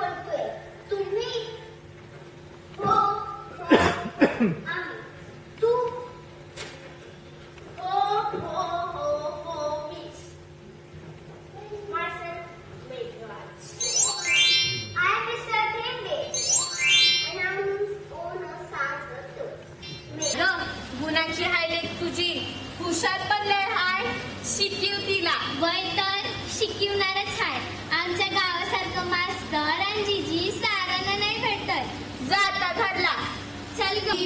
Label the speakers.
Speaker 1: ओळखतोय. तुम्ही? हो आम्ही. तू? हो miss. Myself, Meghwaj. I am Mr. Thembe and I am his owner Sagar.
Speaker 2: गुणाची हायलाइट तुझी हुशार पण लय हाय. शिकव तिला.
Speaker 3: वय तर शिकवणारच आहे. आमच्या गावासारखं मास्तर आणि जीजी सारांना नाही भेटत.
Speaker 2: जा आता घरला.
Speaker 3: चल ग.